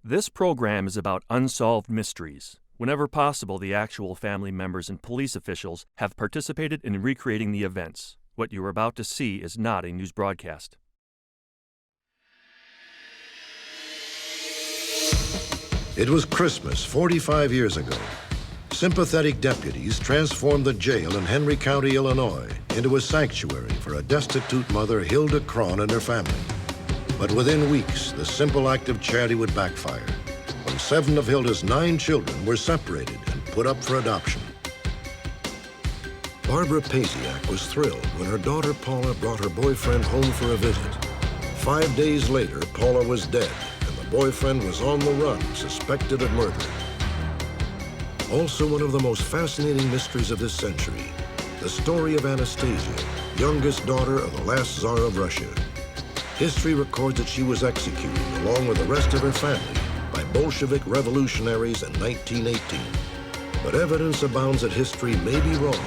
This program is about unsolved mysteries. Whenever possible, the actual family members and police officials have participated in recreating the events. What you are about to see is not a news broadcast. It was Christmas 45 years ago. Sympathetic deputies transformed the jail in Henry County, Illinois, into a sanctuary for a destitute mother, Hilda Cron, and her family. But within weeks, the simple act of charity would backfire when 7 of Hilda's 9 children were separated and put up for adoption. Barbara Pasiak was thrilled when her daughter Paula brought her boyfriend home for a visit. 5 days later, Paula was dead, and the boyfriend was on the run, suspected of murder. Also one of the most fascinating mysteries of this century, the story of Anastasia, youngest daughter of the last Tsar of Russia. History records that she was executed along with the rest of her family by Bolshevik revolutionaries in 1918. But evidence abounds that history may be wrong.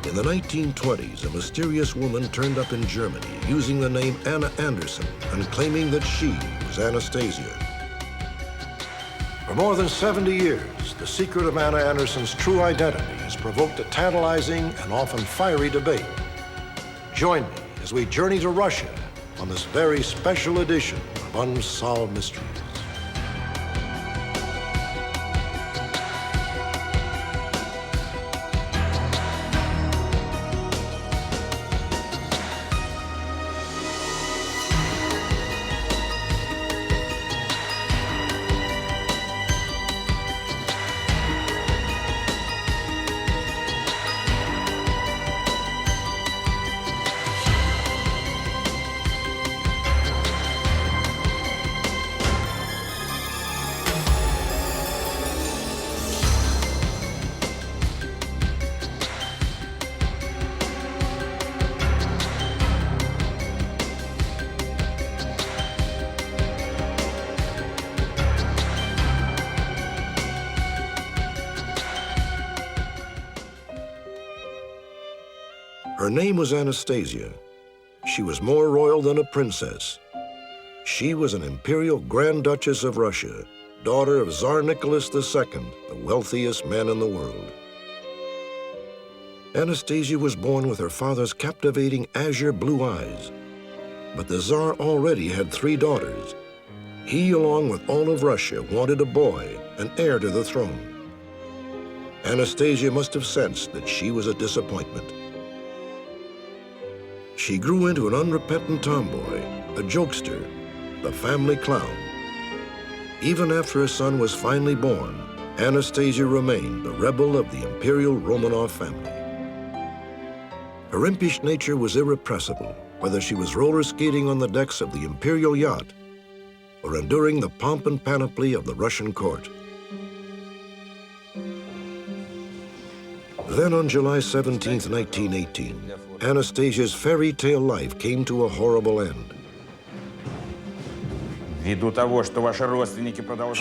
In the 1920s, a mysterious woman turned up in Germany using the name Anna Anderson and claiming that she was Anastasia. For more than 70 years, the secret of Anna Anderson's true identity has provoked a tantalizing and often fiery debate. Join me as we journey to Russia on this very special edition of Unsolved Mysteries. Her name was Anastasia. She was more royal than a princess. She was an imperial Grand Duchess of Russia, daughter of Tsar Nicholas II, the wealthiest man in the world. Anastasia was born with her father's captivating azure blue eyes. But the Tsar already had 3 daughters. He, along with all of Russia, wanted a boy, an heir to the throne. Anastasia must have sensed that she was a disappointment. She grew into an unrepentant tomboy, a jokester, the family clown. Even after a son was finally born, Anastasia remained the rebel of the imperial Romanov family. Her impish nature was irrepressible, whether she was roller skating on the decks of the imperial yacht or enduring the pomp and panoply of the Russian court. Then on July 17, 1918, Anastasia's fairy tale life came to a horrible end. She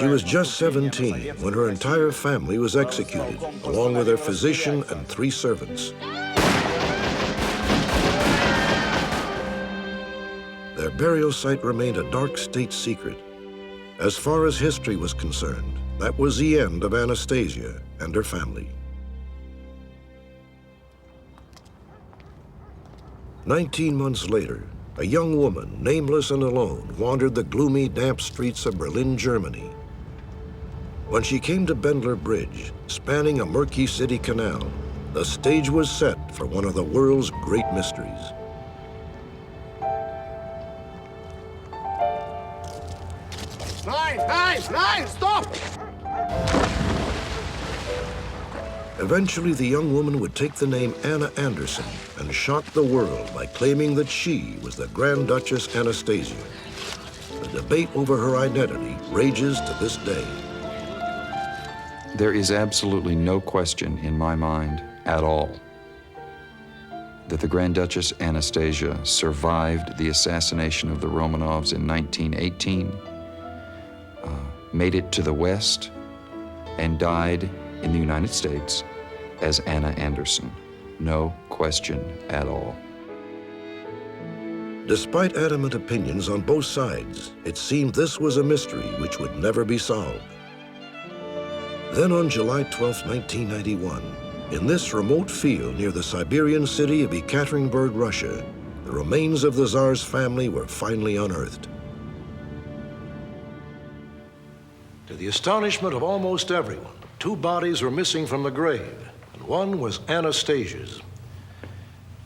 was just 17 when her entire family was executed, along with their physician and 3 servants. Their burial site remained a dark state secret. As far as history was concerned, that was the end of Anastasia and her family. 19 months later, a young woman, nameless and alone, wandered the gloomy, damp streets of Berlin, Germany. When she came to Bendler Bridge, spanning a murky city canal, the stage was set for one of the world's great mysteries. Nein, stop! Eventually, the young woman would take the name Anna Anderson and shock the world by claiming that she was the Grand Duchess Anastasia. The debate over her identity rages to this day. There is absolutely no question in my mind at all that the Grand Duchess Anastasia survived the assassination of the Romanovs in 1918, made it to the West, and died in the United States as Anna Anderson. No question at all. Despite adamant opinions on both sides, it seemed this was a mystery which would never be solved. Then on July 12, 1991, in this remote field near the Siberian city of Ekaterinburg, Russia, the remains of the Tsar's family were finally unearthed. To the astonishment of almost everyone, 2 bodies were missing from the grave, and one was Anastasia's.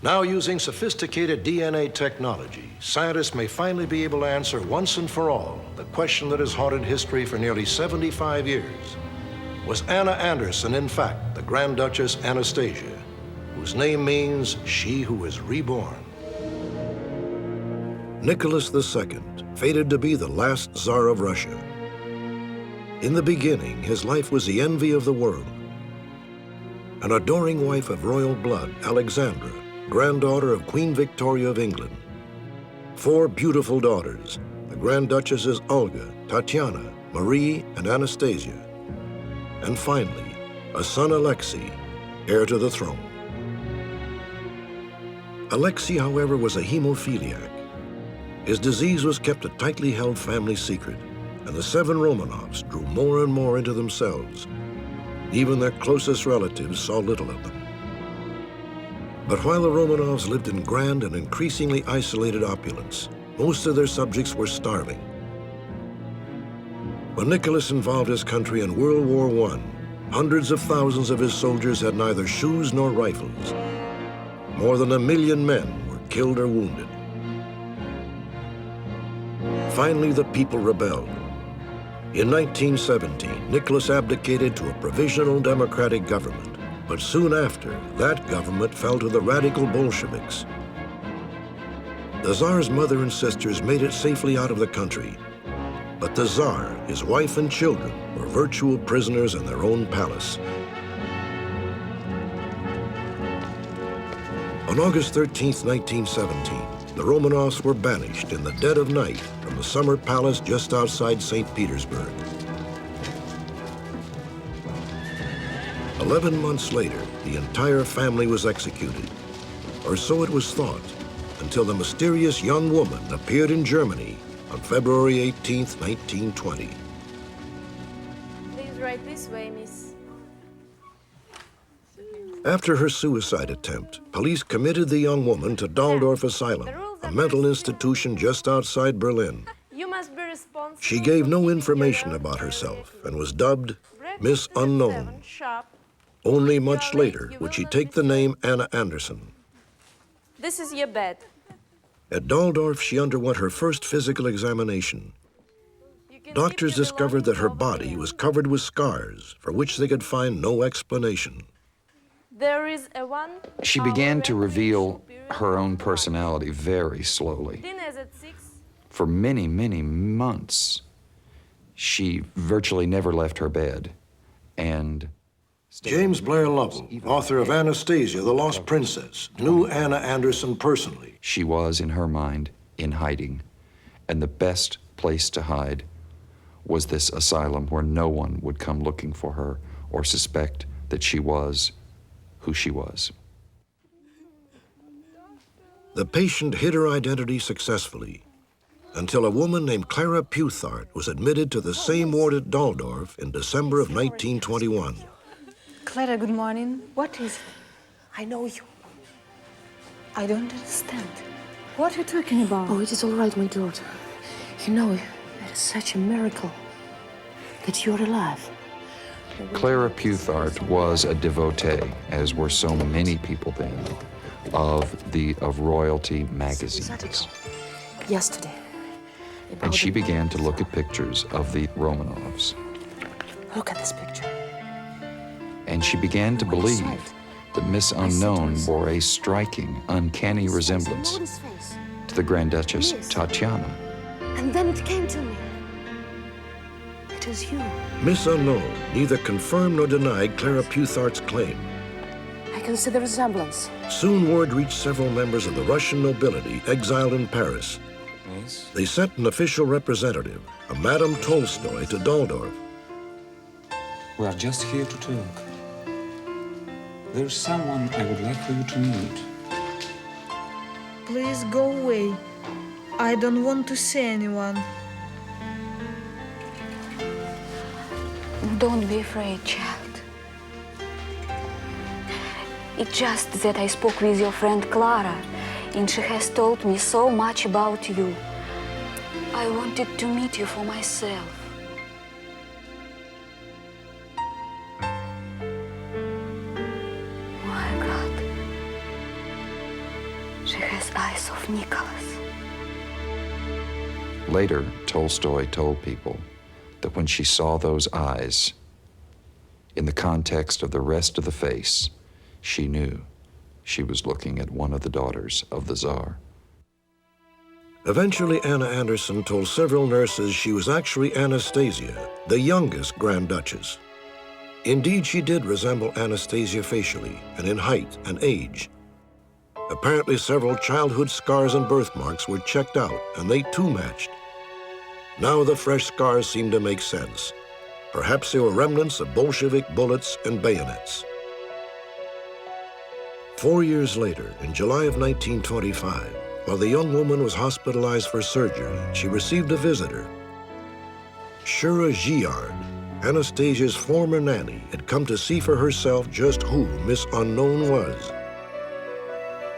Now, using sophisticated DNA technology, scientists may finally be able to answer once and for all the question that has haunted history for nearly 75 years. Was Anna Anderson, in fact, the Grand Duchess Anastasia, whose name means she who is reborn? Nicholas II fated to be the last Tsar of Russia. In the beginning, his life was the envy of the world. An adoring wife of royal blood, Alexandra, granddaughter of Queen Victoria of England. 4 beautiful daughters, the Grand Duchesses Olga, Tatiana, Marie, and Anastasia. And finally, a son Alexei, heir to the throne. Alexei, however, was a hemophiliac. His disease was kept a tightly held family secret, and the 7 Romanovs drew more and more into themselves. Even their closest relatives saw little of them. But while the Romanovs lived in grand and increasingly isolated opulence, most of their subjects were starving. When Nicholas involved his country in World War I, hundreds of thousands of his soldiers had neither shoes nor rifles. More than 1 million men were killed or wounded. Finally, the people rebelled. In 1917, Nicholas abdicated to a provisional democratic government. But soon after, that government fell to the radical Bolsheviks. The Tsar's mother and sisters made it safely out of the country. But the Tsar, his wife and children, were virtual prisoners in their own palace. On August 13, 1917, the Romanovs were banished in the dead of night from the summer palace just outside St. Petersburg. 11 months later, the entire family was executed, or so it was thought, until the mysterious young woman appeared in Germany on February 18, 1920. Please write this way, miss. After her suicide attempt, police committed the young woman to Daldorf Asylum, a mental institution just outside Berlin. You must be responsible. She gave no information about herself and was dubbed Miss Unknown. Only much later would she take the name Anna Anderson. This is your bed. At Daldorf, she underwent her first physical examination. Doctors discovered that her body was covered with scars for which they could find no explanation. There is a one. She began to reveal her own personality very slowly. Dinner is at 6. For many, many months, she virtually never left her bed, and James Blair Lovell, author of Anastasia, the Lost Princess, knew Anna Anderson personally. she was, in her mind, in hiding. And the best place to hide was this asylum where no one would come looking for her or suspect that she was who she was. The patient hid her identity successfully until a woman named Clara Puthart was admitted to the same ward at Daldorf in December of 1921. Clara, good morning. What is it? I know you. I don't understand. What are you talking about? Oh, it is all right, my daughter. You know, it is such a miracle that you're alive. Clara Puthart was a devotee, as were so many people then, of royalty magazines. Yesterday. And she began to look at pictures of the Romanovs. Look at this picture. And she began to believe that Miss Unknown bore a striking, uncanny resemblance to the Grand Duchess Tatiana. And then it came to me. It is you. Miss Unknown neither confirmed nor denied Clara Puthart's claim. I can see the resemblance. Soon word reached several members of the Russian nobility exiled in Paris. They sent an official representative, a Madame Tolstoy, to Daldorf. We are just here to talk. There's someone I would like for you to meet. Please go away. I don't want to see anyone. Don't be afraid, child. It's just that I spoke with your friend Clara, and she has told me so much about you. I wanted to meet you for myself. My God. She has eyes of Nicholas. Later, Tolstoy told people that when she saw those eyes, in the context of the rest of the face, she knew she was looking at one of the daughters of the Tsar. Eventually, Anna Anderson told several nurses she was actually Anastasia, the youngest Grand Duchess. Indeed, she did resemble Anastasia facially and in height and age. Apparently, several childhood scars and birthmarks were checked out, and they too matched. Now the fresh scars seemed to make sense. Perhaps they were remnants of Bolshevik bullets and bayonets. 4 years later, in July of 1925, while the young woman was hospitalized for surgery, she received a visitor. Shura Giard, Anastasia's former nanny, had come to see for herself just who Miss Unknown was.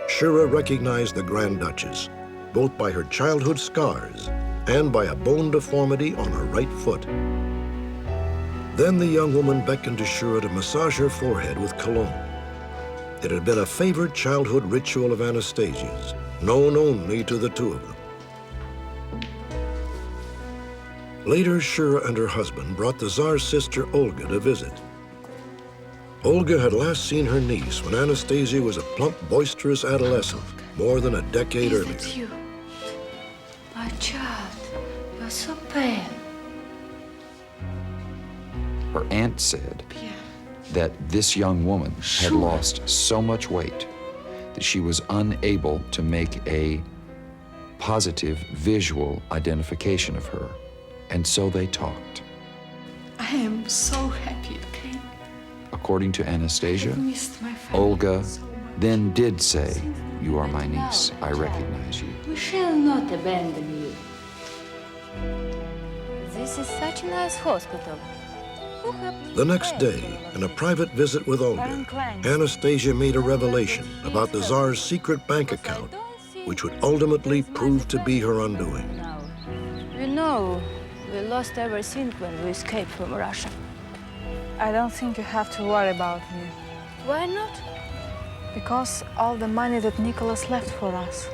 Shura recognized the Grand Duchess, both by her childhood scars and by a bone deformity on her right foot. Then the young woman beckoned to Shura to massage her forehead with cologne. It had been a favorite childhood ritual of Anastasia's, known only to the two of them. Later, Shura and her husband brought the Tsar's sister Olga to visit. Olga had last seen her niece when Anastasia was a plump, boisterous adolescent more than a decade earlier. Is it you? My child, you're so pale. Her aunt said that this young woman had lost so much weight that she was unable to make a positive visual identification of her. And so they talked. I am so happy you came. According to Anastasia, I missed my family Olga so much. then did say, "You are my niece. I recognize you." We shall not abandon you. This is such a nice hospital. The next day, in a private visit with Olga, Anastasia made a revelation about the Tsar's secret bank account, which would ultimately prove to be her undoing. You know, we lost everything when we escaped from Russia. I don't think you have to worry about me. Why not? Because all the money that Nicholas left for us.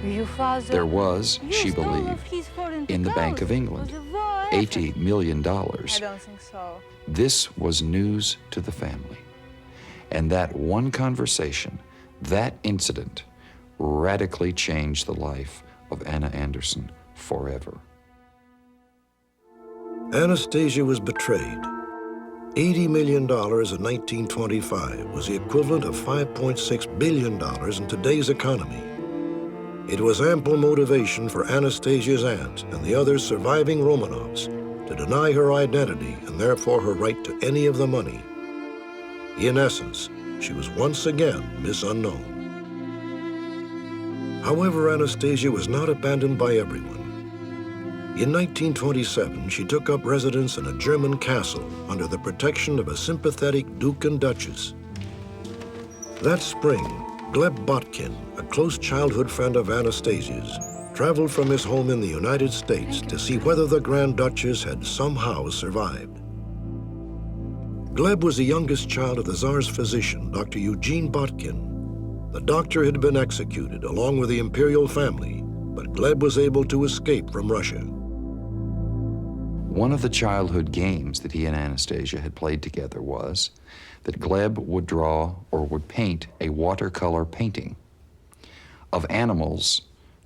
Your father... There was, she used all of believed, his foreign in the Bank of accounts England, for the war $80 million. I don't think so. This was news to the family. And that one conversation, that incident, radically changed the life of Anna Anderson forever. Anastasia was betrayed. $80 million in 1925 was the equivalent of $5.6 billion in today's economy. It was ample motivation for Anastasia's aunt and the other surviving Romanovs to deny her identity and therefore her right to any of the money. In essence, she was once again Miss Unknown. However, Anastasia was not abandoned by everyone. In 1927, she took up residence in a German castle under the protection of a sympathetic Duke and Duchess. That spring, Gleb Botkin, a close childhood friend of Anastasia's, traveled from his home in the United States to see whether the Grand Duchess had somehow survived. Gleb was the youngest child of the Tsar's physician, Dr. Eugene Botkin. The doctor had been executed along with the imperial family, but Gleb was able to escape from Russia. One of the childhood games that he and Anastasia had played together was that Gleb would draw or would paint a watercolor painting of animals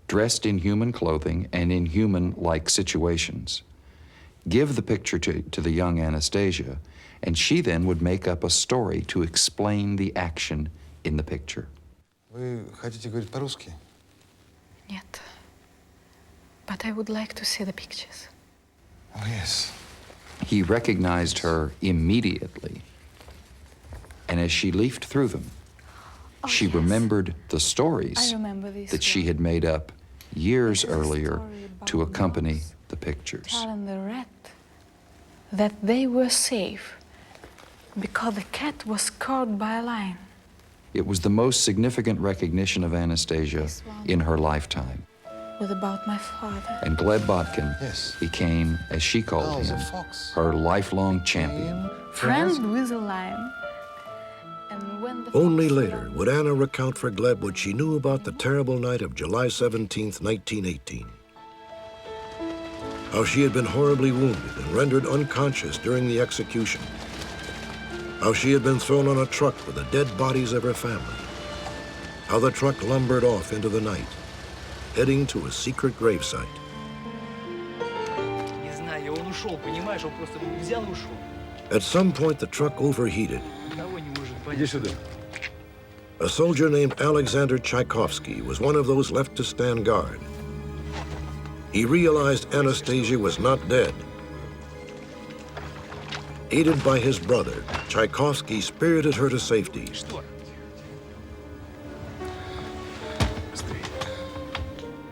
dressed in human clothing and in human-like situations. Give the picture to the young Anastasia, and she then would make up a story to explain the action in the picture. Вы хотите говорить по-русски? Нет. But I would like to see the pictures. Oh, yes. He recognized her immediately, and as she leafed through them, she remembered the stories I remember this that she one. had made up years earlier to accompany the pictures. Telling the rat that they were safe because the cat was caught by a lion. It was the most significant recognition of Anastasia in her lifetime. With about my father. And Gleb Botkin Yes. became, as she called the him, fox. her lifelong champion. Friend with a lion. And when the Only fox later would Anna recount for Gleb what she knew about the terrible night of July 17th, 1918. How she had been horribly wounded and rendered unconscious during the execution. How she had been thrown on a truck with the dead bodies of her family. How the truck lumbered off into the night, heading to a secret gravesite. At some point, the truck overheated. A soldier named Alexander Tchaikovsky was one of those left to stand guard. He realized Anastasia was not dead. Aided by his brother, Tchaikovsky spirited her to safety.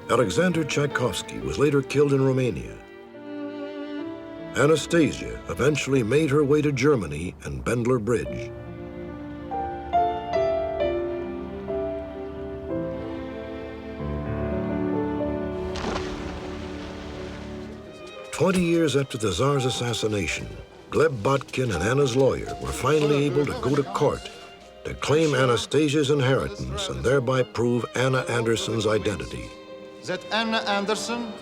Alexander Tchaikovsky was later killed in Romania. Anastasia eventually made her way to Germany and Bendler Bridge. "20 years after the Tsar's assassination, Gleb Botkin and Anna's lawyer were finally able to go to court to claim Anastasia's inheritance and thereby prove Anna Anderson's identity. That Anna Anderson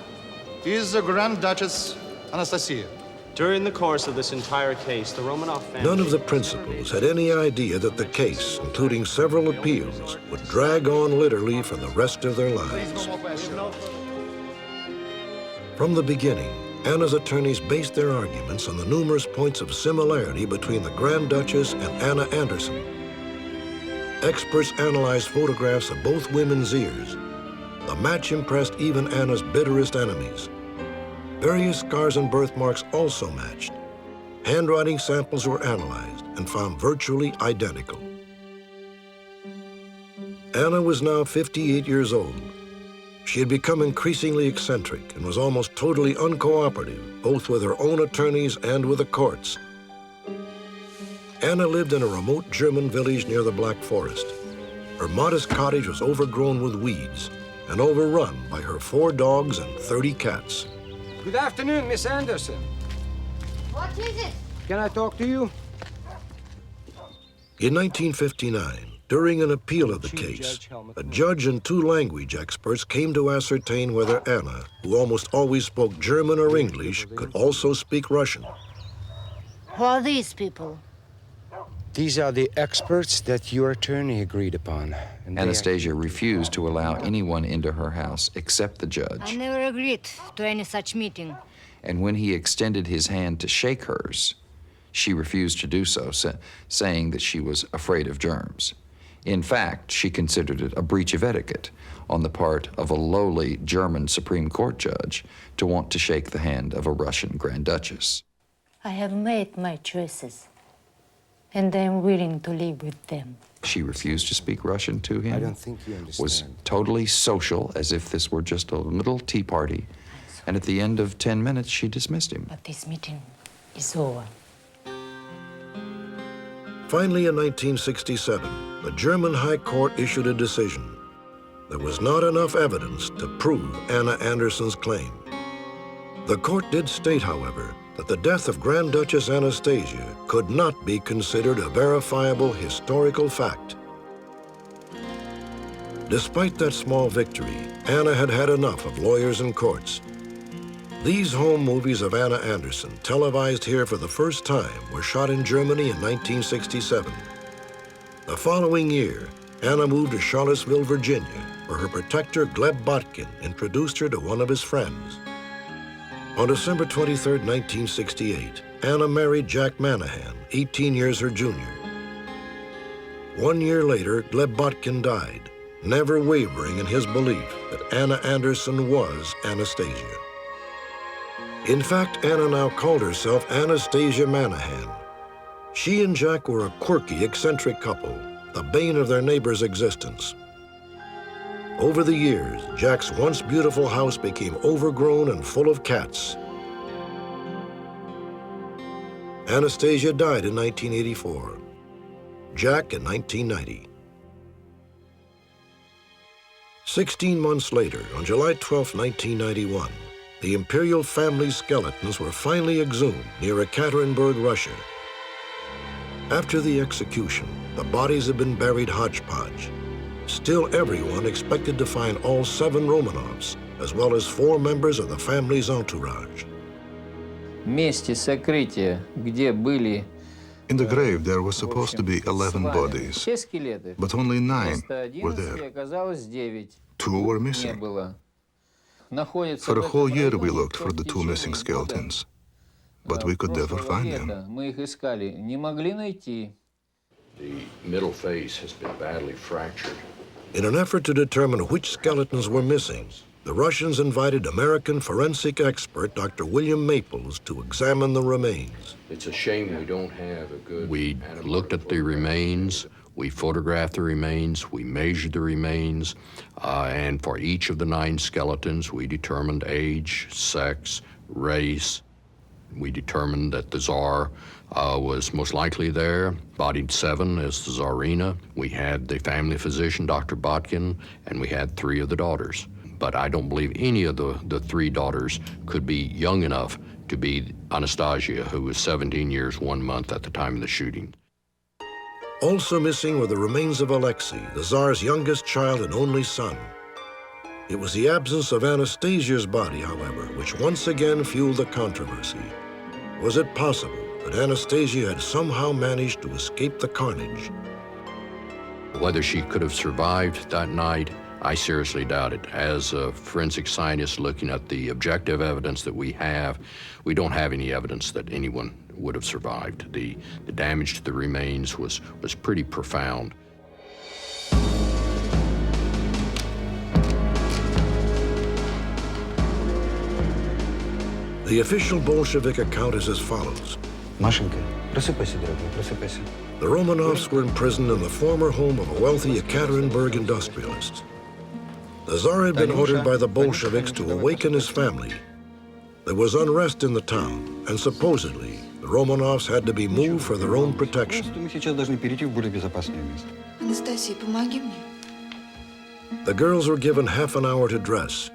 is the Grand Duchess Anastasia. During the course of this entire case, the Romanov family... None of the principals had any idea that the case, including several appeals, would drag on literally for the rest of their lives. From the beginning, Anna's attorneys based their arguments on the numerous points of similarity between the Grand Duchess and Anna Anderson. Experts analyzed photographs of both women's ears. The match impressed even Anna's bitterest enemies. Various scars and birthmarks also matched. Handwriting samples were analyzed and found virtually identical. Anna was now 58 years old. She had become increasingly eccentric and was almost totally uncooperative, both with her own attorneys and with the courts. Anna lived in a remote German village near the Black Forest. Her modest cottage was overgrown with weeds and overrun by her 4 dogs and 30 cats. Good afternoon, Miss Anderson. What is it? Can I talk to you? In 1959, during an appeal of the case, a judge and 2 language experts came to ascertain whether Anna, who almost always spoke German or English, could also speak Russian. Who are these people? These are the experts that your attorney agreed upon. And Anastasia refused to allow anyone into her house except the I judge. never agreed to any such meeting. And when he extended his hand to shake hers, she refused to do so, saying that she was afraid of germs. In fact, she considered it a breach of etiquette on the part of a lowly German Supreme Court judge to want to shake the hand of a Russian Grand Duchess. I have made my choices, and I am willing to live with them. She refused to speak Russian to him. I don't think you understand. Was totally social, as if this were just a little tea party. And at the end of 10 minutes, she dismissed him. But this meeting is over. Finally, in 1967, the German High Court issued a decision. There was not enough evidence to prove Anna Anderson's claim. The court did state, however, that the death of Grand Duchess Anastasia could not be considered a verifiable historical fact. Despite that small victory, Anna had had enough of lawyers and courts. These home movies of Anna Anderson, televised here for the first time, were shot in Germany in 1967. The following year, Anna moved to Charlottesville, Virginia, where her protector, Gleb Botkin, introduced her to one of his friends. On December 23, 1968, Anna married Jack Manahan, 18 years her junior. 1 year later, Gleb Botkin died, never wavering in his belief that Anna Anderson was Anastasia. In fact, Anna now called herself Anastasia Manahan. She and Jack were a quirky, eccentric couple, the bane of their neighbor's existence. Over the years, Jack's once beautiful house became overgrown and full of cats. Anastasia died in 1984. Jack in 1990. 16 months later, on July 12, 1991, the imperial family's skeletons were finally exhumed near Ekaterinburg, Russia. After the execution, the bodies had been buried hodgepodge. Still, everyone expected to find all 7 Romanovs, as well as 4 members of the family's entourage. Месте сокрытия, где были In the grave, there was supposed to be 11 bodies, все скелеты, but only 9 вместо were 11 there. оказалось 9. 2 were Не missing. было. Находится For a в whole этом year, we районе looked for в the 2 missing течение skeletons, but года. we could never Прошлого find лета them. мы их искали, не могли найти. The middle face has been badly fractured. In an effort to determine which skeletons were missing, the Russians invited American forensic expert Dr. William Maples to examine the remains. It's a shame we don't have a good... We looked at the remains, we photographed the remains, we measured the remains, and for each of the 9 skeletons, we determined age, sex, race. We determined that the Tsar was most likely there. Bodied 7 is the Tsarina. We had the family physician, Dr. Botkin, and we had 3 of the daughters. But I don't believe any of the 3 daughters could be young enough to be Anastasia, who was 17 years, 1 month at the time of the shooting. Also missing were the remains of Alexei, the Tsar's youngest child and only son. It was the absence of Anastasia's body, however, which once again fueled the controversy. Was it possible that Anastasia had somehow managed to escape the carnage? Whether she could have survived that night, I seriously doubt it. As a forensic scientist looking at the objective evidence that we don't have any evidence that anyone would have survived. The damage to the remains was pretty profound. The official Bolshevik account is as follows. Машенька, просыпайся, дорогая, просыпайся. The Romanovs were imprisoned in the former home of a wealthy Ekaterinburg industrialist. The Tsar had been ordered by the Bolsheviks to awaken his family. There was unrest in the town, and supposedly, the Romanovs had to be moved for their own protection. Мы сейчас должны перейти в более безопасное место. Anastasia, помоги мне. The girls were given half an hour to dress.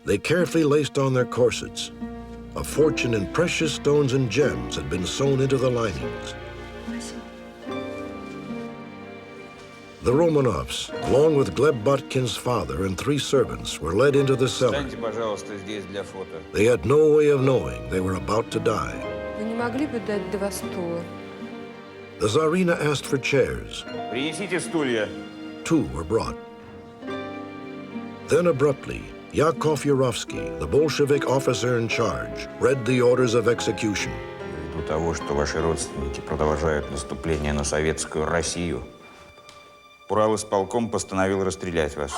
They carefully laced on their corsets. A fortune in precious stones and gems had been sewn into the linings. The Romanovs, along with Gleb Botkin's father and 3 servants, were led into the cellar. They had no way of knowing they were about to die. Вы не могли бы дать 2 стула? The Tsarina asked for chairs. Принесите стулья. 2 were brought. Then abruptly, Yakov Yurovsky, the Bolshevik officer in charge, read the orders of execution. Ввиду того, что ваши родственники продолжают наступление на советскую Россию, Уралисполком постановил расстрелять вас.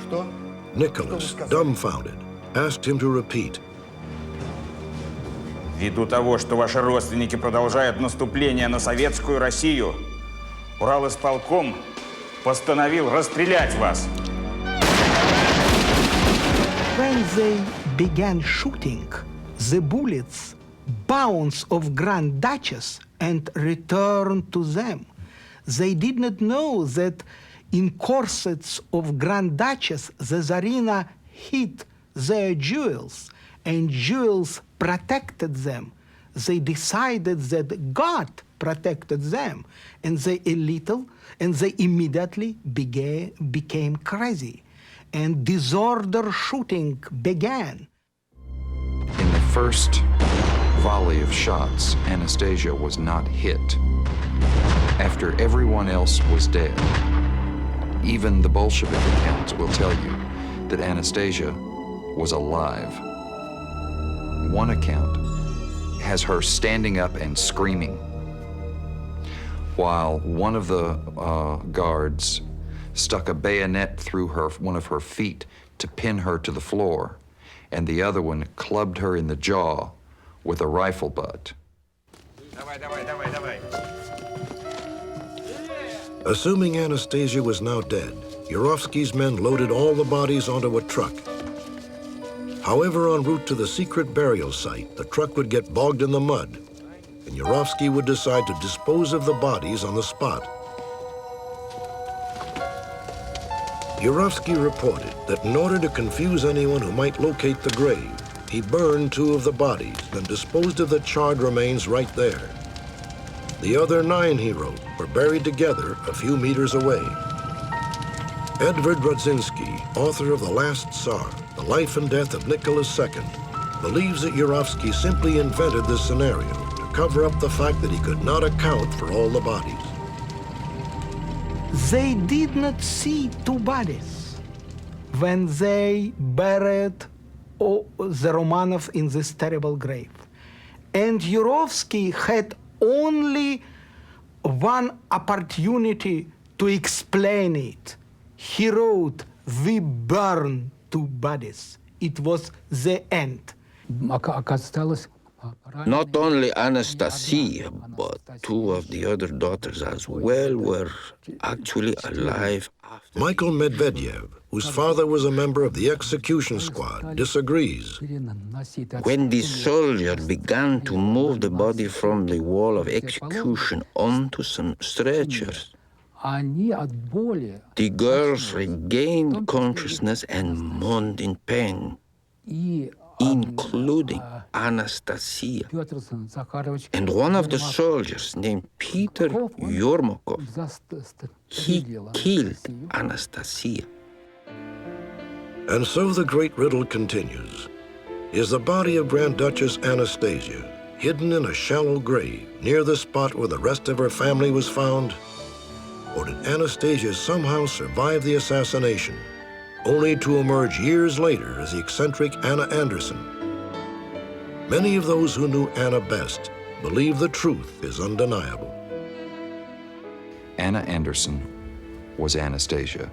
Что? Nicholas, dumbfounded, asked him to repeat. Ввиду того, что ваши родственники продолжают наступление на советскую Россию, Уралисполком постановил расстрелять вас. When they began shooting, the bullets bounced off Grand Duchess and returned to them. They did not know that in corsets of Grand Duchess, the Tsarina hid their jewels, and jewels protected them. They decided that God protected them, and they immediately became crazy, and disorder shooting began. In the first volley of shots, Anastasia was not hit. After everyone else was dead, even the Bolshevik accounts will tell you that Anastasia was alive. One account has her standing up and screaming, while one of the guards stuck a bayonet through one of her feet to pin her to the floor, and the other one clubbed her in the jaw with a rifle butt. Assuming Anastasia was now dead, Yurovsky's men loaded all the bodies onto a truck. However, en route to the secret burial site, the truck would get bogged in the mud, and Yurovsky would decide to dispose of the bodies on the spot. Yurovsky reported that in order to confuse anyone who might locate the grave, he burned 2 of the bodies, then disposed of the charred remains right there. The other 9, he wrote, were buried together a few meters away. Edward Rodzinski, author of The Last Tsar, The Life and Death of Nicholas II, believes that Yurovsky simply invented this scenario to cover up the fact that he could not account for all the bodies. They did not see 2 bodies when they buried the Romanovs in this terrible grave. And Yurovsky had only one opportunity to explain it. He wrote, "We burn 2 bodies." It was the end. Not only Anastasia, but 2 of the other daughters as well were actually alive. Michael Medvedev, whose father was a member of the execution squad, disagrees. When the soldier began to move the body from the wall of execution onto some stretchers, the girls regained consciousness and moaned in pain, including Anastasia. And one of the soldiers, named Peter Yermokov, he killed Anastasia. And so the great riddle continues. Is the body of Grand Duchess Anastasia hidden in a shallow grave near the spot where the rest of her family was found? Or did Anastasia somehow survive the assassination, only to emerge years later as the eccentric Anna Anderson? Many of those who knew Anna best believe the truth is undeniable. Anna Anderson was Anastasia.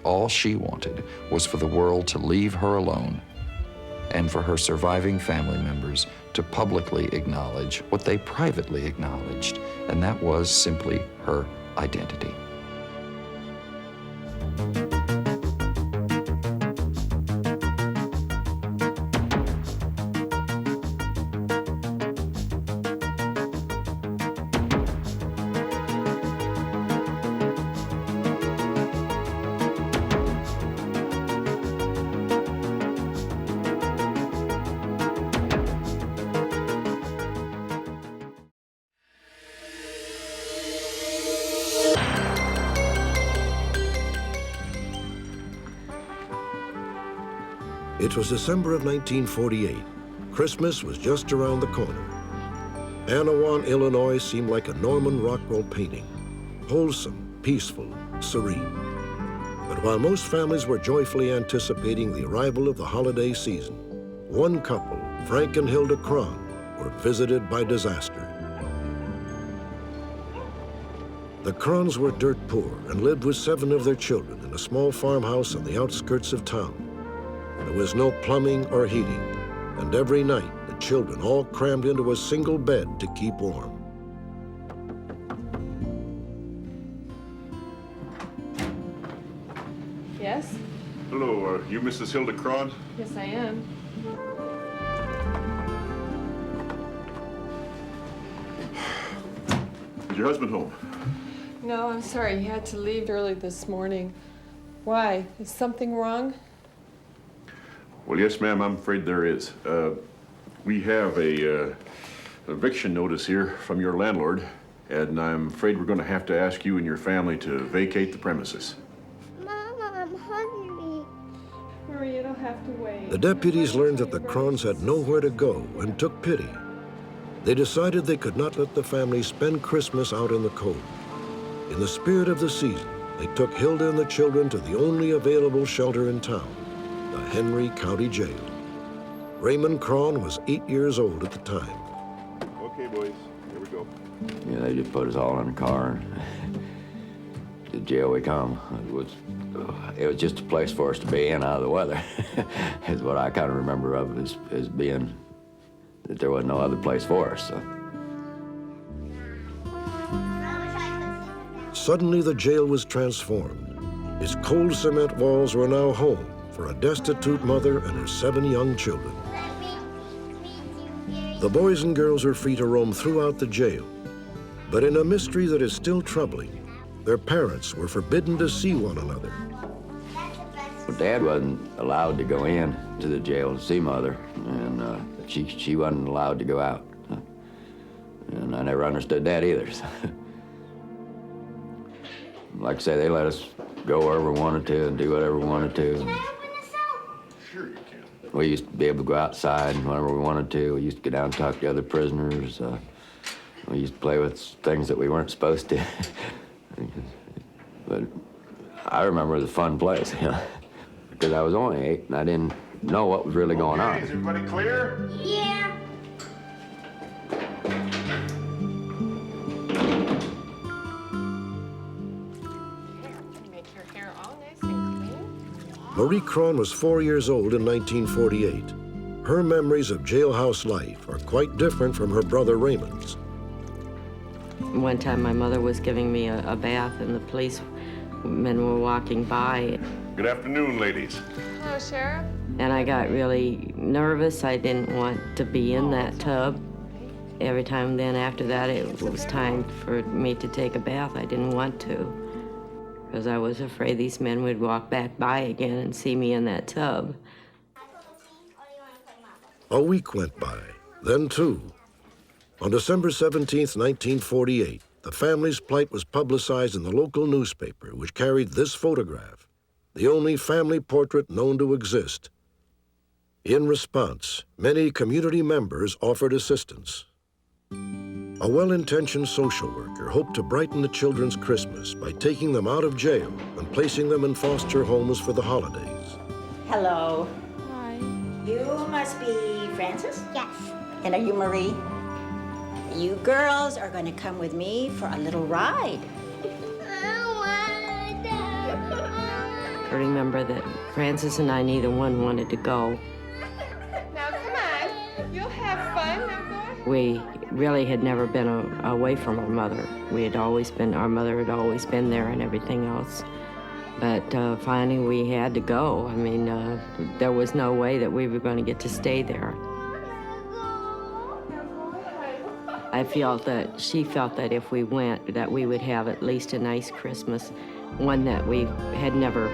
All she wanted was for the world to leave her alone and for her surviving family members to publicly acknowledge what they privately acknowledged, and that was simply her identity. It was December of 1948. Christmas was just around the corner. Anawan, Illinois seemed like a Norman Rockwell painting. Wholesome, peaceful, serene. But while most families were joyfully anticipating the arrival of the holiday season, one couple, Frank and Hilda Kron, were visited by disaster. The Krons were dirt poor and lived with 7 of their children in a small farmhouse on the outskirts of town. There was no plumbing or heating, and every night the children all crammed into a single bed to keep warm. Yes? Hello, are you Mrs. Hilda Kron? Yes, I am. Is your husband home? No, I'm sorry. He had to leave early this morning. Why? Is something wrong? Well, yes, ma'am, I'm afraid there is. We have an eviction notice here from your landlord, and I'm afraid we're going to have to ask you and your family to vacate the premises. Mama, I'm hungry. Hurry, it'll have to wait. The deputies learned that the Krons had nowhere to go and took pity. They decided they could not let the family spend Christmas out in the cold. In the spirit of the season, they took Hilda and the children to the only available shelter in town, the Henry County Jail. Raymond Kron was 8 years old at the time. Okay, boys, here we go. Yeah, they just put us all in the car and to jail we come. It was just a place for us to be in out of the weather. Is what I kind of remember of as being that there was no other place for us. So. Suddenly, the jail was transformed. Its cold cement walls were now home for a destitute mother and her 7 young children. The boys and girls are free to roam throughout the jail, but in a mystery that is still troubling, their parents were forbidden to see one another. Dad wasn't allowed to go in to the jail to see Mother, and she wasn't allowed to go out. And I never understood that either. Like I say, they let us go wherever we wanted to and do whatever we wanted to. Sure you can. We used to be able to go outside whenever we wanted to. We used to go down and talk to other prisoners. We used to play with things that we weren't supposed to. But I remember it was a fun place, you know, because I was only 8 and I didn't know what was really going on. Is everybody clear? Yeah. Make your hair all nice and clean. Marie Cron was 4 years old in 1948. Her memories of jailhouse life are quite different from her brother Raymond's. One time my mother was giving me a bath and the policemen were walking by. Good afternoon, ladies. Hello, Sheriff. And I got really nervous. I didn't want to be in that tub. Every time then after that it was time for me to take a bath, I didn't want to, because I was afraid these men would walk back by again and see me in that tub. A week went by, then 2. On December 17th, 1948, the family's plight was publicized in the local newspaper, which carried this photograph, the only family portrait known to exist. In response, many community members offered assistance. A well-intentioned social worker hoped to brighten the children's Christmas by taking them out of jail and placing them in foster homes for the holidays. Hello. Hi. You must be Frances? Yes. And are you Marie? You girls are going to come with me for a little ride. I remember that Francis and I, neither one wanted to go. Now, come on. You'll have fun. Now go. We really had never been away from our mother. Our mother had always been there and everything else. But finally we had to go. I mean, there was no way that we were going to get to stay there. I felt that she felt that if we went, that we would have at least a nice Christmas, one that we had never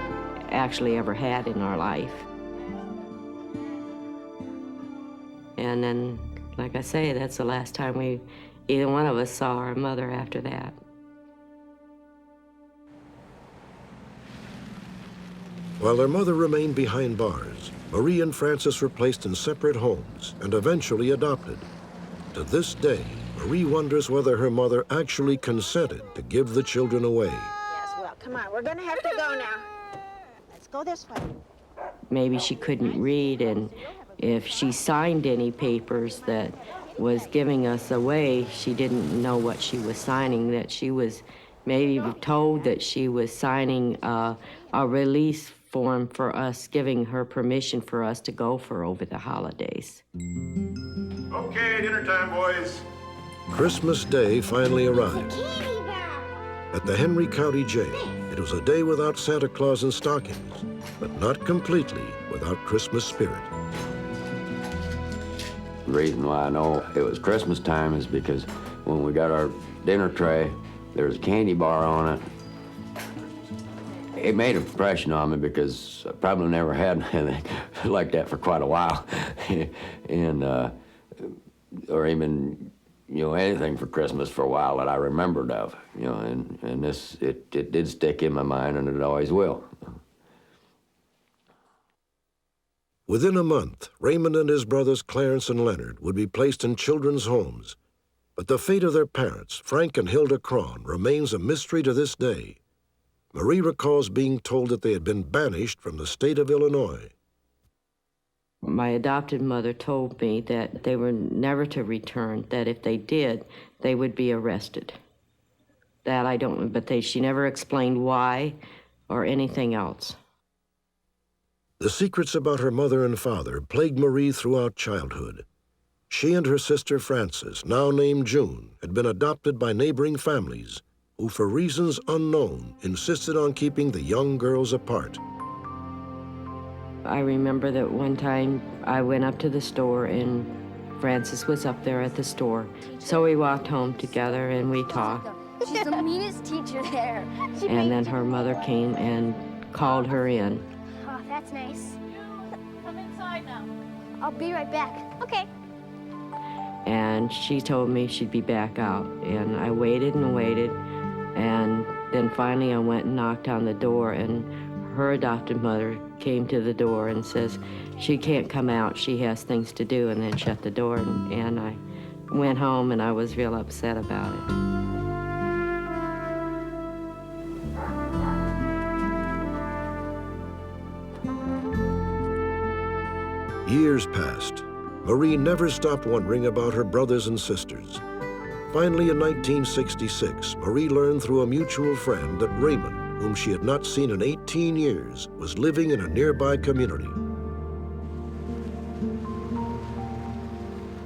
actually ever had in our life. And then, like I say, that's the last time either one of us saw our mother after that. While their mother remained behind bars, Marie and Francis were placed in separate homes and eventually adopted. To this day, Marie wonders whether her mother actually consented to give the children away. Yes, well, come on. We're going to have to go now. Let's go this way. Maybe she couldn't read, and if she signed any papers that was giving us away, she didn't know what she was signing, that she was maybe told that she was signing a release form for us, giving her permission for us to go for over the holidays. Okay, dinner time, boys. Christmas Day finally arrived. At the Henry County Jail, it was a day without Santa Claus and stockings, but not completely without Christmas spirit. The reason why I know it was Christmas time is because when we got our dinner tray, there was a candy bar on it. It made an impression on me because I probably never had anything like that for quite a while. And, or even, you know, anything for Christmas for a while that I remembered of, you know, and this, it did stick in my mind, and it always will. Within a month, Raymond and his brothers Clarence and Leonard would be placed in children's homes, but the fate of their parents, Frank and Hilda Cron, remains a mystery to this day. Marie recalls being told that they had been banished from the state of Illinois. My adopted mother told me that they were never to return, that if they did, they would be arrested. That I don't, but she never explained why or anything else. The secrets about her mother and father plagued Marie throughout childhood. She and her sister Frances, now named June, had been adopted by neighboring families who, for reasons unknown, insisted on keeping the young girls apart. I remember that one time I went up to the store and Frances was up there at the store. So we walked home together and we talked. She's the meanest teacher there. And then her mother came and called her in. Oh, that's nice. Come inside now. I'll be right back. Okay. And she told me she'd be back out. And I waited and waited. And then finally I went and knocked on the door, and her adopted mother came to the door and says, she can't come out, she has things to do, and then shut the door. And I went home and I was real upset about it. Years passed. Marie never stopped wondering about her brothers and sisters. Finally, in 1966, Marie learned through a mutual friend that Raymond, whom she had not seen in 18 years, was living in a nearby community.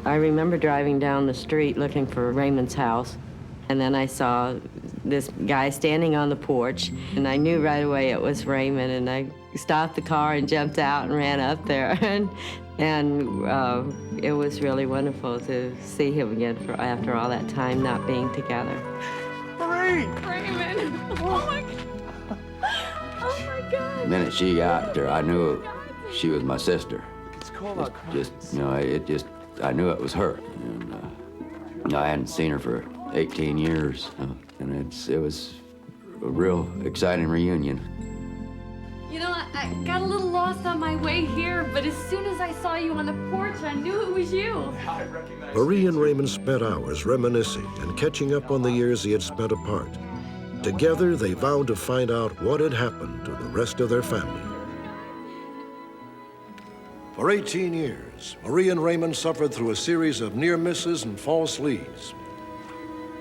I remember driving down the street looking for Raymond's house, and then I saw this guy standing on the porch, and I knew right away it was Raymond, and I stopped the car and jumped out and ran up there. And it was really wonderful to see him again after all that time not being together. Marie! Raymond! Oh my God! Oh my God! The minute she got there, I knew she was my sister. It's cold. I knew it was her. And I hadn't seen her for 18 years, and it was a real exciting reunion. You know, I got a little lost on my way here, but as soon as I saw you on the porch, I knew it was you. Marie and Raymond spent hours reminiscing and catching up on the years he had spent apart. Together, they vowed to find out what had happened to the rest of their family. For 18 years, Marie and Raymond suffered through a series of near misses and false leads.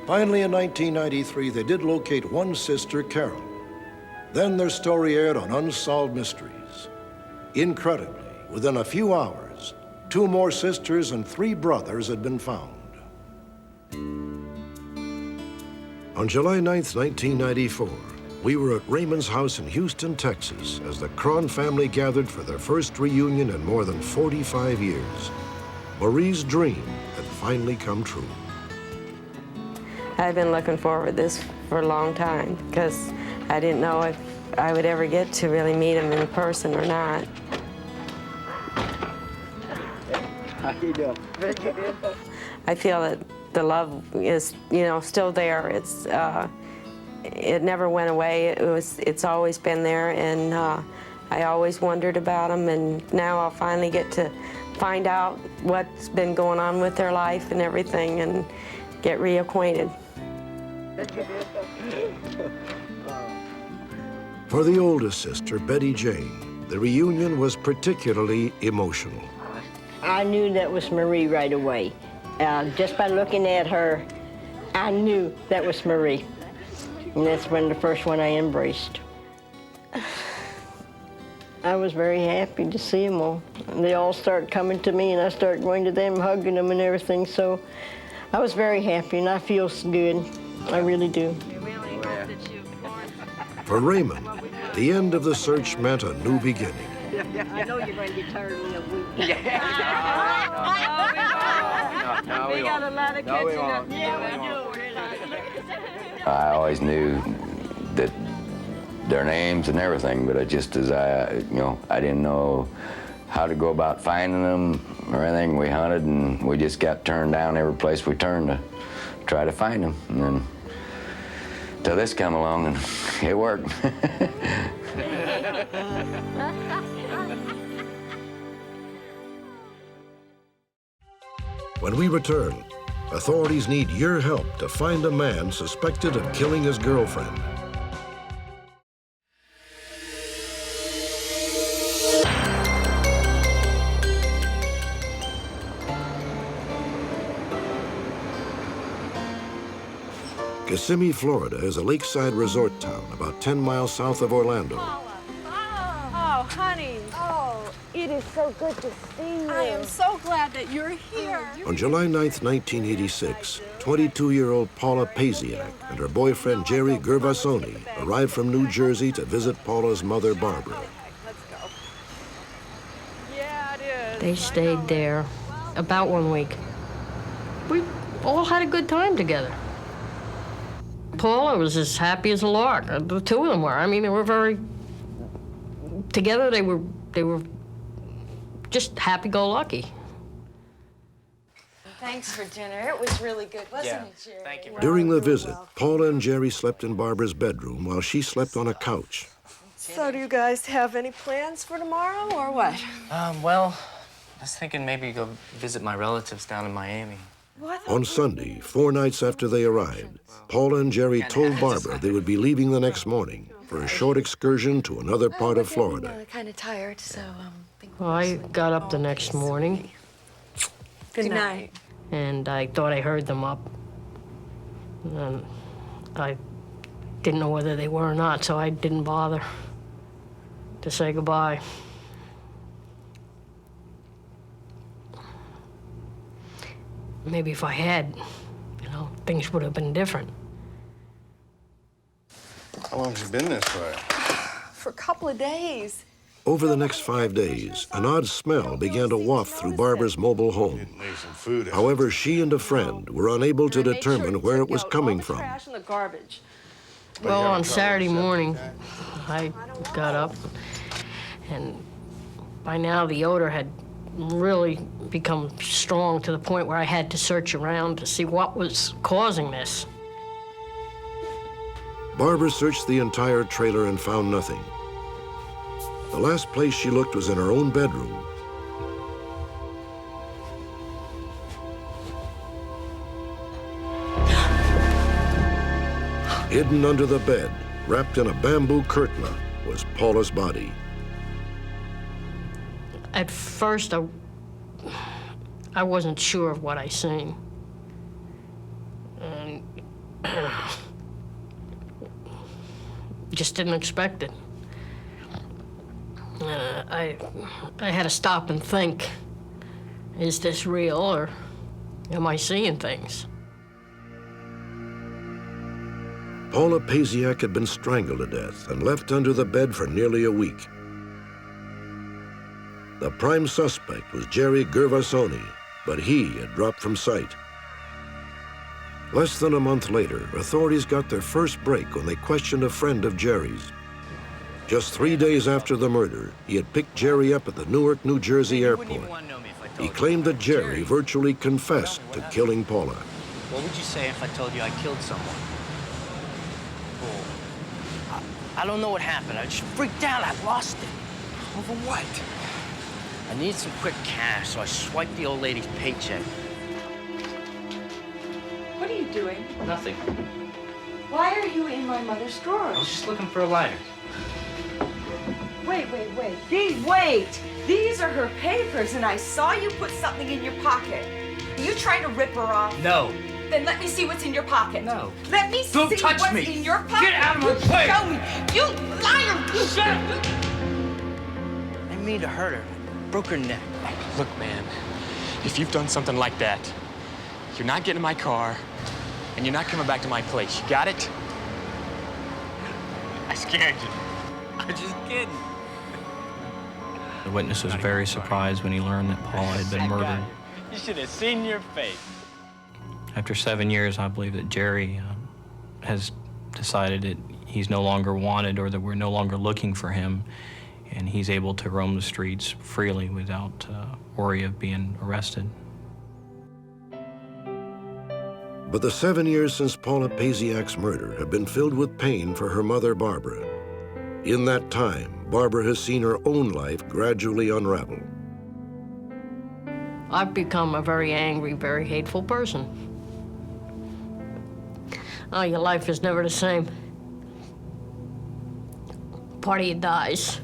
Finally, in 1993, they did locate one sister, Carol. Then their story aired on Unsolved Mysteries. Incredibly, within a few hours, 2 more sisters and 3 brothers had been found. On July 9th, 1994, we were at Raymond's house in Houston, Texas, as the Cron family gathered for their first reunion in more than 45 years. Marie's dream had finally come true. I've been looking forward to this for a long time because I didn't know if I would ever get to really meet him in person or not. How you doing? I feel that the love is, still there. It never went away. It's always been there, and I always wondered about them, and now I'll finally get to find out what's been going on with their life and everything and get reacquainted. For the oldest sister, Betty Jane, the reunion was particularly emotional. I knew that was Marie right away. Just by looking at her, I knew that was Marie. And that's when the first one I embraced. I was very happy to see them all. They all started coming to me, and I started going to them, hugging them and everything. So I was very happy, and I feel good. I really do. For Raymond, the end of the search meant a new beginning. I know you're going to be tired of me a week. No, we got a lot of catching up. Yeah, we do. I always knew that their names and everything, but I didn't know how to go about finding them or anything. We hunted, and we just got turned down every place we turned to try to find them. And then till this come along, and it worked. When we return, authorities need your help to find a man suspected of killing his girlfriend. Kissimmee, Florida is a lakeside resort town about 10 miles south of Orlando. Oh, honey. Oh, it is so good to see you. I am so glad that you're here. On July 9th, 1986, 22-year-old Paula Pasiak and her boyfriend Jerry Gervasoni arrived from New Jersey to visit Paula's mother, Barbara. Yeah, it is. They stayed there about 1 week. We all had a good time together. Paula was as happy as a lark. The two of them were. I mean, they were very together. They were just happy-go-lucky. Thanks for dinner. It was really good, wasn't it, Jerry? Thank you. During the visit, Paula and Jerry slept in Barbara's bedroom while she slept on a couch. So do you guys have any plans for tomorrow or what? Well, I was thinking maybe go visit my relatives down in Miami. On Sunday, 4 nights after they arrived, Paula and Jerry told Barbara they would be leaving the next morning for a short excursion to another part of Florida. Kind of tired, so Well, I got up the next morning. Good night. And I thought I heard them up. And I didn't know whether they were or not, so I didn't bother to say goodbye. Maybe if I had, things would have been different. How long has it been this way? For a couple of days. Over the next 5 days, an odd smell began to waft through Barbara's mobile home. However, she and a friend were unable to determine where it was coming from. Trash and the garbage. Well, on Saturday morning, I got up, and by now the odor had really become strong to the point where I had to search around to see what was causing this. Barbara searched the entire trailer and found nothing. The last place she looked was in her own bedroom. Hidden under the bed, wrapped in a bamboo curtain, was Paula's body. At first, I wasn't sure of what I seen. And just didn't expect it. I had to stop and think, is this real or am I seeing things? Paula Pasiak had been strangled to death and left under the bed for nearly a week. The prime suspect was Jerry Gervasoni, but he had dropped from sight. Less than a month later, authorities got their first break when they questioned a friend of Jerry's. Just 3 days after the murder, he had picked Jerry up at the Newark, New Jersey airport. He claimed that Jerry virtually confessed to killing Paula. What would you say if I told you I killed someone? I don't know what happened. I just freaked out. I lost it. Over what? I needed some quick cash, so I swiped the old lady's paycheck. What are you doing? Nothing. Why are you in my mother's I drawers? was just looking for a lighter. Wait. Wait. These are her papers, and I saw you put something in your pocket. Are you trying to rip her off? No. Then let me see what's in your pocket. No. Let me Don't see touch what's me. in your pocket. Get out of my way. Show me. You liar. Shut up. I didn't mean to hurt her. I broke her neck. Look, man, if you've done something like that, you're not getting in my car, and you're not coming back to my place. You got it? I scared you. I'm just kidding. The witness was very surprised when he learned that Paula had been murdered. You should have seen your face. After 7 years, I believe that Jerry has decided that he's no longer wanted or that we're no longer looking for him, and he's able to roam the streets freely without worry of being arrested. But the 7 years since Paula Pasiak's murder have been filled with pain for her mother, Barbara. In that time, Barbara has seen her own life gradually unravel. I've become a very angry, very hateful person. Oh, your life is never the same. Part of you dies.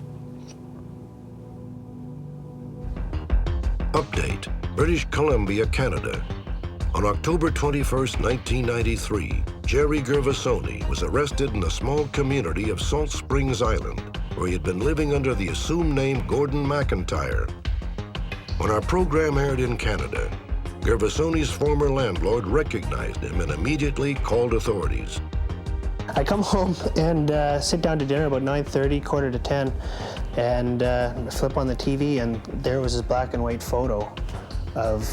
Update, British Columbia, Canada. On October 21st, 1993, Jerry Gervasoni was arrested in the small community of Salt Springs Island. where he had been living under the assumed name Gordon McIntyre. When our program aired in Canada, Gervasoni's former landlord recognized him and immediately called authorities. I come home and sit down to dinner about 9:30, quarter to 10, and flip on the TV, and there was this black and white photo of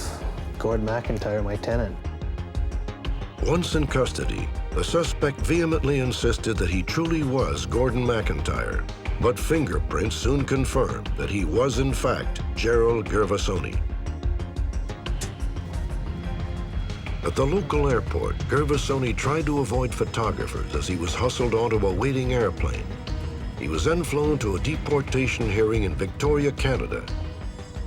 Gordon McIntyre, my tenant. Once in custody, the suspect vehemently insisted that he truly was Gordon McIntyre, but fingerprints soon confirmed that he was in fact Gerald Gervasoni. At the local airport, Gervasoni tried to avoid photographers as he was hustled onto a waiting airplane. He was then flown to a deportation hearing in Victoria, Canada.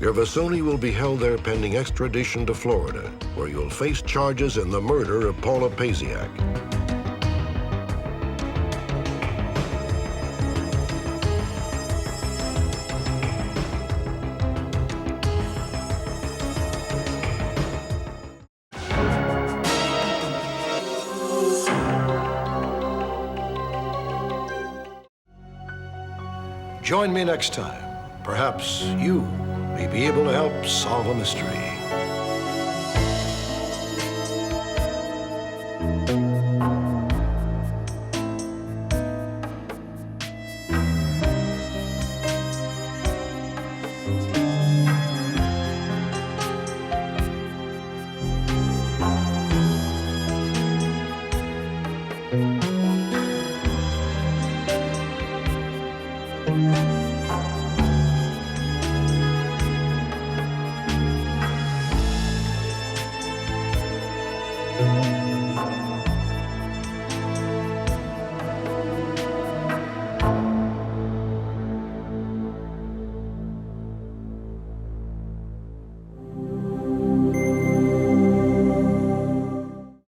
Gervasoni will be held there pending extradition to Florida, where he will face charges in the murder of Paula Pasiak. Join me next time. Perhaps you may be able to help solve a mystery.